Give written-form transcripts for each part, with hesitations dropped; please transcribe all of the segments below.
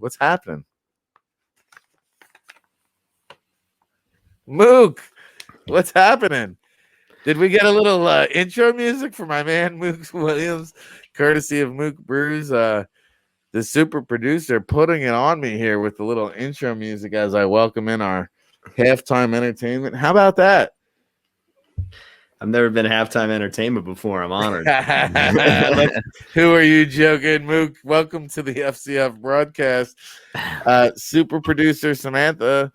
What's happening? Mook, what's happening? Did we get a little intro music for my man Mook Williams, courtesy of MooksBrews? The super producer putting it on me here with the little intro music as I welcome in our halftime entertainment. How about that? I've never been halftime entertainment before. I'm honored. Who are you joking, Mook? Welcome to the FCF broadcast. Super producer Samantha.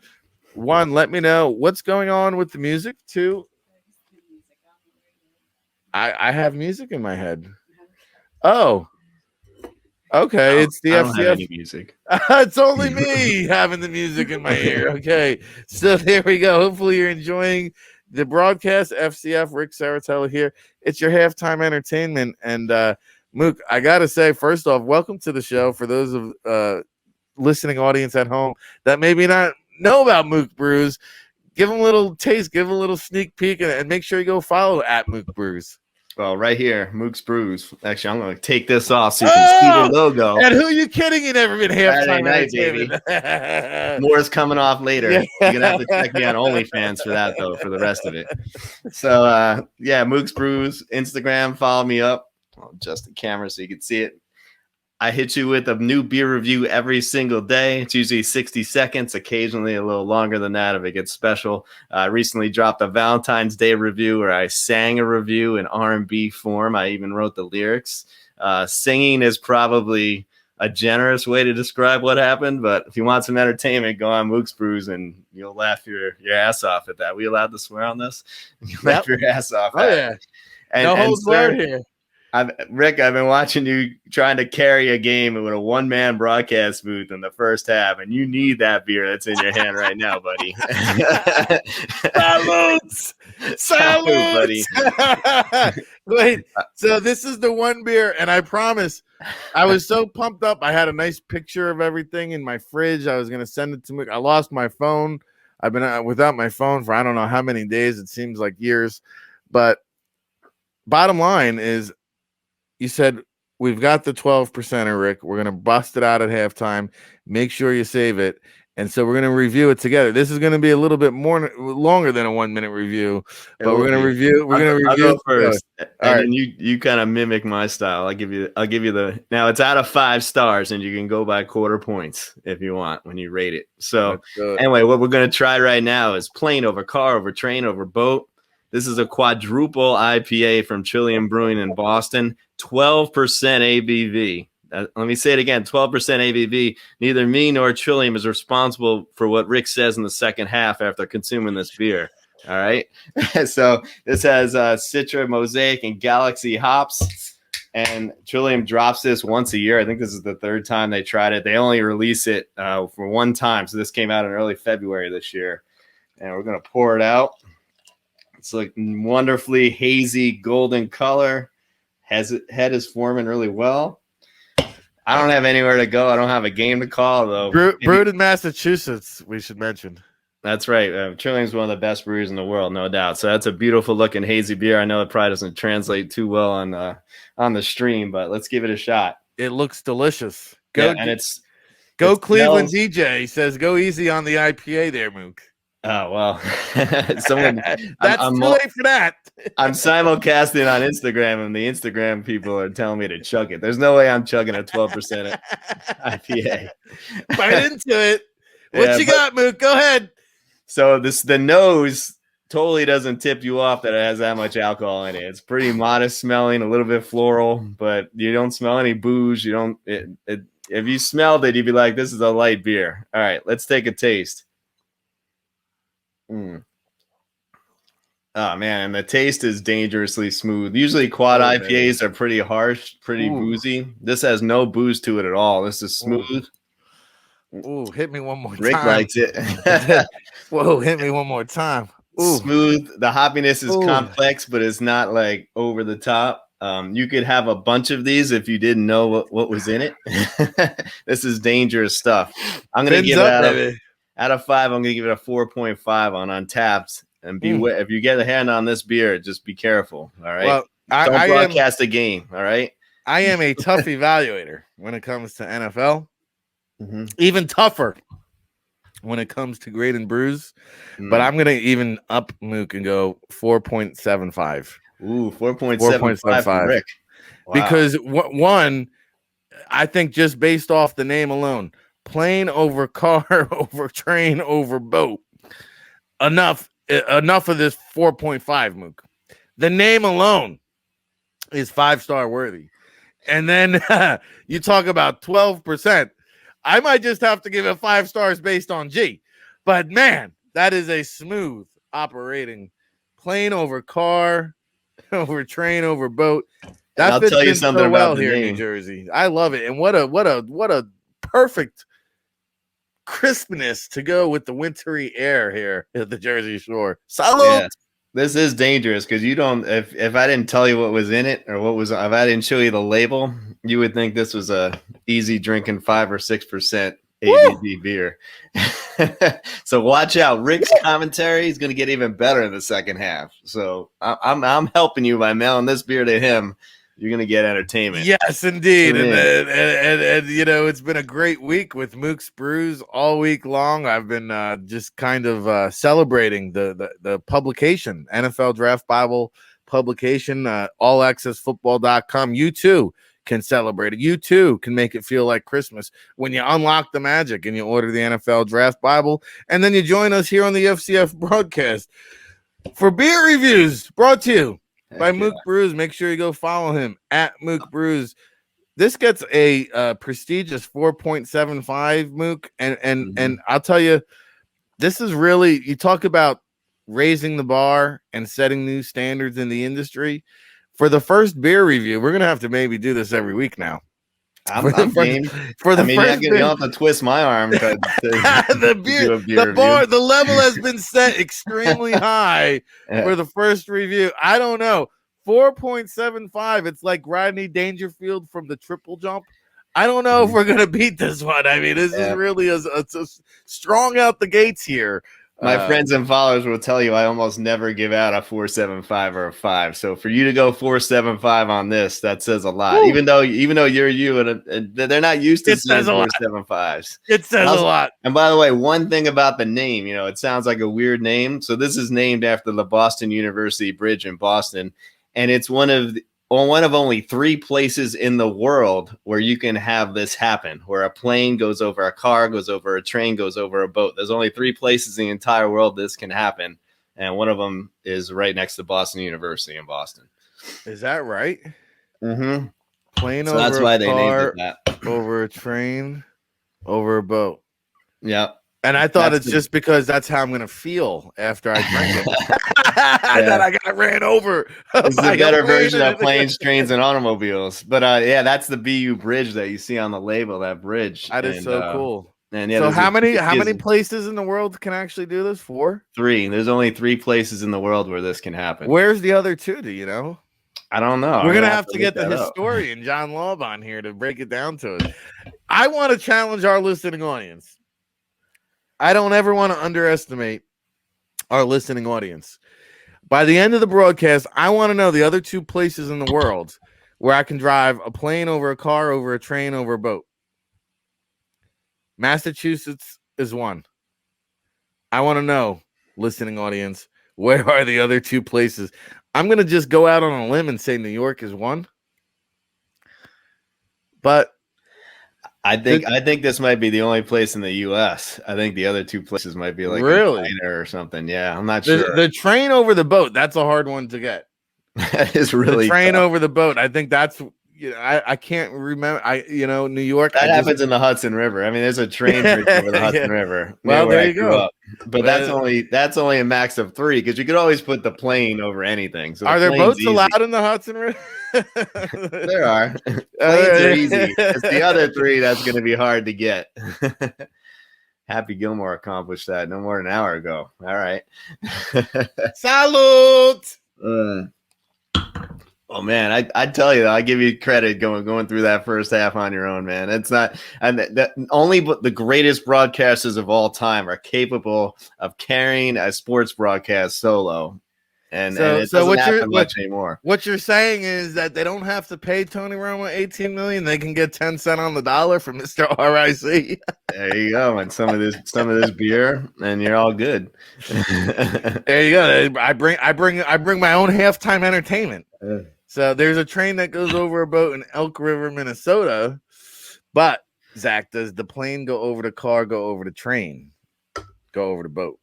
One, let me know what's going on with the music. Two, I have music in my head. Oh, okay. It's the I don't FCF. have any music. It's only me having the music in my ear. Okay, so there we go. Hopefully you're enjoying the broadcast. FCF, Rick Saratello here. It's your halftime entertainment. And Mook, I gotta say, first off, welcome to the show. For those of listening audience at home that maybe not know about MooksBrews, give them a little taste, give them a little sneak peek, and make sure you go follow at MooksBrews. Well, right here, MooksBrews. Actually, I'm going to take this off so you can see the logo. And who are you kidding? You never been halftime night, baby. More is coming off later. Yeah. You're going to have to check me on OnlyFans for that, though, for the rest of it. So, yeah, MooksBrews, Instagram, follow me up. I'll adjust the camera so you can see it. I hit you with a new beer review every single day. It's usually 60 seconds, occasionally a little longer than that if it gets special. I recently dropped a Valentine's Day review where I sang a review in R&B form. I even wrote the lyrics. Singing is probably a generous way to describe what happened, but if you want some entertainment, go on MooksBrews and you'll laugh your ass off at that. Are we allowed to swear on this? You'll laugh your ass off. Oh, yeah. No holds barred here. Rick, I've been watching you trying to carry a game with a one-man broadcast booth in the first half, and you need that beer that's in your hand right now, buddy. Salute, buddy. Wait, so this is the one beer, and I promise I was so pumped up. I had a nice picture of everything in my fridge. I was going to send it to me. I lost my phone. I've been without my phone for I don't know how many days. It seems like years. But bottom line is, you said we've got the 12%er, Rick. We're going to bust it out at halftime. Make sure you save it. And so we're going to review it together. This is going to be a little bit longer than a 1 minute review, but we're going to review. We're going to review I'll go first, and then you kind of mimic my style. I'll give you the. Now it's out of 5 stars, and you can go by quarter points if you want when you rate it. So anyway, what we're going to try right now is plane over car over train over boat. This is a quadruple IPA from Trillium Brewing in Boston, 12% ABV. Let me say it again, 12% ABV. Neither me nor Trillium is responsible for what Rick says in the second half after consuming this beer. All right. So this has Citra, Mosaic, and Galaxy hops. And Trillium drops this once a year. I think this is the 3rd time they tried it. They only release it for one time. So this came out in early February this year. And we're going to pour it out. It's like wonderfully hazy golden color. Head is forming really well. I don't have anywhere to go. I don't have a game to call, though. Brewed in Massachusetts, we should mention. That's right. Trillium's one of the best breweries in the world, no doubt. So that's a beautiful looking hazy beer. I know it probably doesn't translate too well on the stream, but let's give it a shot. It looks delicious. Cleveland DJ says go easy on the IPA there, Mook. Oh, well, that's too late for that. I'm simulcasting on Instagram, and the Instagram people are telling me to chug it. There's no way I'm chugging a 12% IPA. Bite into it. What you got, Mook? Go ahead. So the nose totally doesn't tip you off that it has that much alcohol in it. It's pretty modest smelling, a little bit floral, but you don't smell any booze. You don't. If you smelled it, you'd be like, "This is a light beer." All right, let's take a taste. Oh man, and the taste is dangerously smooth. Usually quad IPAs are pretty harsh, pretty boozy. This has no booze to it at all. This is smooth. Ooh, hit me one more time. Rick likes it. Whoa, hit me one more time. Ooh. Smooth. The hoppiness is complex, but it's not like over the top. You could have a bunch of these if you didn't know what was in it. This is dangerous stuff. I'm gonna give it out of 5, I'm going to give it a 4.5 on Untapped. And beware, if you get a hand on this beer, just be careful. All right. Well, don't broadcast a game. All right. I am a tough evaluator when it comes to NFL. Even tougher when it comes to grade and brews. But I'm going to even up Mook and go 4.75. Ooh, 4.75 for Rick. Wow. Because one, I think just based off the name alone, plane over car, over train, over boat, enough of this 4.5, Mook. The name alone is 5-star worthy. And then you talk about 12%. I might just have to give it 5 stars based on G. But man, that is a smooth operating plane over car, over train, over boat. That fits in so well here in New Jersey. I love it. And what a perfect crispness to go with the wintry air here at the Jersey Shore. Salute. Yeah. This is dangerous because you don't. If I didn't tell you what was in it or if I didn't show you the label, you would think this was a easy drinking 5 or 6% ABV beer. So watch out. Rick's commentary is going to get even better in the second half. So I'm helping you by mailing this beer to him. You're going to get entertainment. Yes, indeed. And you know, it's been a great week with MooksBrews all week long. I've been just kind of celebrating the publication, NFL Draft Bible publication, allaccessfootball.com. You too can celebrate it. You too can make it feel like Christmas when you unlock the magic and you order the NFL Draft Bible. And then you join us here on the FCF broadcast for beer reviews brought to you by MooksBrews. Make sure you go follow him at MooksBrews. This gets a prestigious 4.75, Mook, and I'll tell you, this is really, you talk about raising the bar and setting new standards in the industry. For the first beer review, we're gonna have to maybe do this every week now. I'm game. You don't have to twist my arm. The level has been set extremely high for the first review. I don't know. 4.75. It's like Rodney Dangerfield from the triple jump. I don't know if we're gonna beat this one. I mean, this is really a strong out the gates here. My friends and followers will tell you I almost never give out a 4.75 or a 5. So for you to go 4.75 on this, that says a lot. Woo. Even though you're you, and they're not used to seeing 4.75s. It says a lot. And by the way, one thing about the name, it sounds like a weird name. So this is named after the Boston University Bridge in Boston, and it's one of only 3 places in the world where you can have this happen, where a plane goes over a car, goes over a train, goes over a boat. There's only 3 places in the entire world this can happen, and one of them is right next to Boston University in Boston. Is that right? Mm-hmm. Plane over that's why a they car, named it that. over a train, over a boat. Yep. And I thought it's just because that's how I'm going to feel after I drink it. That I got ran over. It's a better version of planes, trains, and automobiles. But that's the BU bridge that you see on the label, that bridge. That is so cool. And so how many places in the world can actually do this? 4? 3. There's only 3 places in the world where this can happen. Where's the other 2? Do you know? I don't know. We're going to have to get the historian, John Laub, on here to break it down to us. I want to challenge our listening audience. I don't ever want to underestimate our listening audience. By the end of the broadcast, I want to know the other 2 places in the world where I can drive a plane over a car, over a train, over a boat. Massachusetts is 1. I want to know, listening audience, where are the other 2 places? I'm going to just go out on a limb and say New York is 1. But I think this might be the only place in the U.S. I think the other 2 places might be like really China or something. Yeah, I'm not sure. The train over the boat, that's a hard one to get. That is really the train tough. over the boat. I think that's I can't remember. New York. That happens in the Hudson River. I mean, there's a train bridge over the Hudson River. Well, there you go. But that's only a max of 3 because you could always put the plane over anything. So are there boats allowed in the Hudson River? There are. Planes are easy. It's the other 3 that's going to be hard to get. Happy Gilmore accomplished that no more than an hour ago. All right. Salute. Oh man, I tell you, I give you credit going through that first half on your own, man. It's not, and only the greatest broadcasters of all time are capable of carrying a sports broadcast solo. and it doesn't happen much anymore. What you're saying is that they don't have to pay Tony Romo $18 million; they can get 10 cents on the dollar from Mr. RIC. There you go, and some of this beer, and you're all good. There you go. I bring my own halftime entertainment. So there's a train that goes over a boat in Elk River, Minnesota, but Zach, does the plane go over the car, go over the train, go over the boat?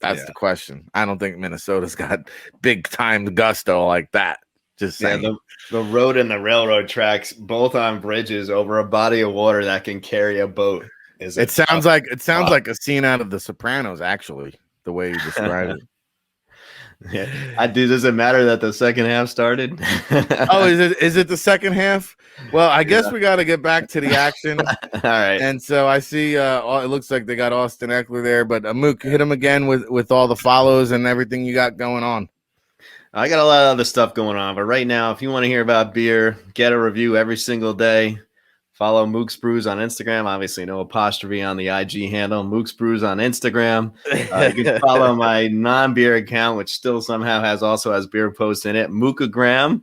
That's the question. I don't think Minnesota's got big time gusto like that. Just saying. Yeah, the road and the railroad tracks, both on bridges over a body of water that can carry a boat. It sounds like a scene out of The Sopranos, actually, the way you describe it. Yeah, does it matter that the second half started? Oh, is it the second half? Well, I guess we got to get back to the action. All right. And so I see it looks like they got Austin Eckler there, but Mook, hit him again with all the follows and everything you got going on. I got a lot of other stuff going on, but right now, if you want to hear about beer, get a review every single day. Follow MooksBrews on Instagram. Obviously, no apostrophe on the IG handle. MooksBrews on Instagram. You can follow my non-beer account, which still somehow has beer posts in it. Mookagram.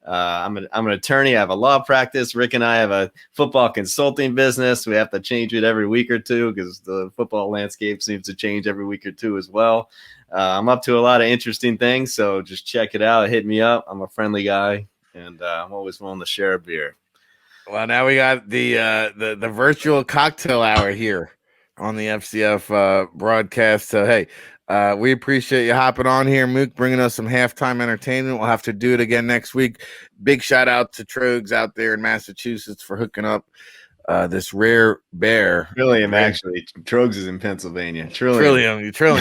I'm an attorney. I have a law practice. Rick and I have a football consulting business. We have to change it every week or two because the football landscape seems to change every week or two as well. I'm up to a lot of interesting things, so just check it out. Hit me up. I'm a friendly guy, and I'm always willing to share a beer. Well, now we got the virtual cocktail hour here on the FCF broadcast. So, hey, we appreciate you hopping on here, Mook, bringing us some halftime entertainment. We'll have to do it again next week. Big shout out to Trogs out there in Massachusetts for hooking up this rare bear. Trillium, actually. Trogs is in Pennsylvania. Trillium. Come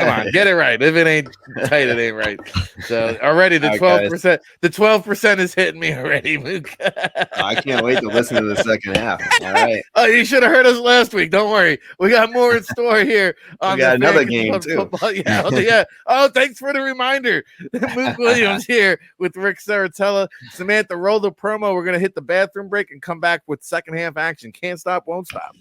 on, get it right. If it ain't tight, it ain't right. So already the 12%, the 12% is hitting me already, Mook. I can't wait to listen to the second half. All right. Oh, you should have heard us last week. Don't worry, we got more in store here. We got another game too. Football. Yeah. Oh, thanks for the reminder. Mook Williams here with Rick Saratella. Samantha, roll the promo. We're gonna hit the bathroom break and come back with second half action. Can't stop, won't stop.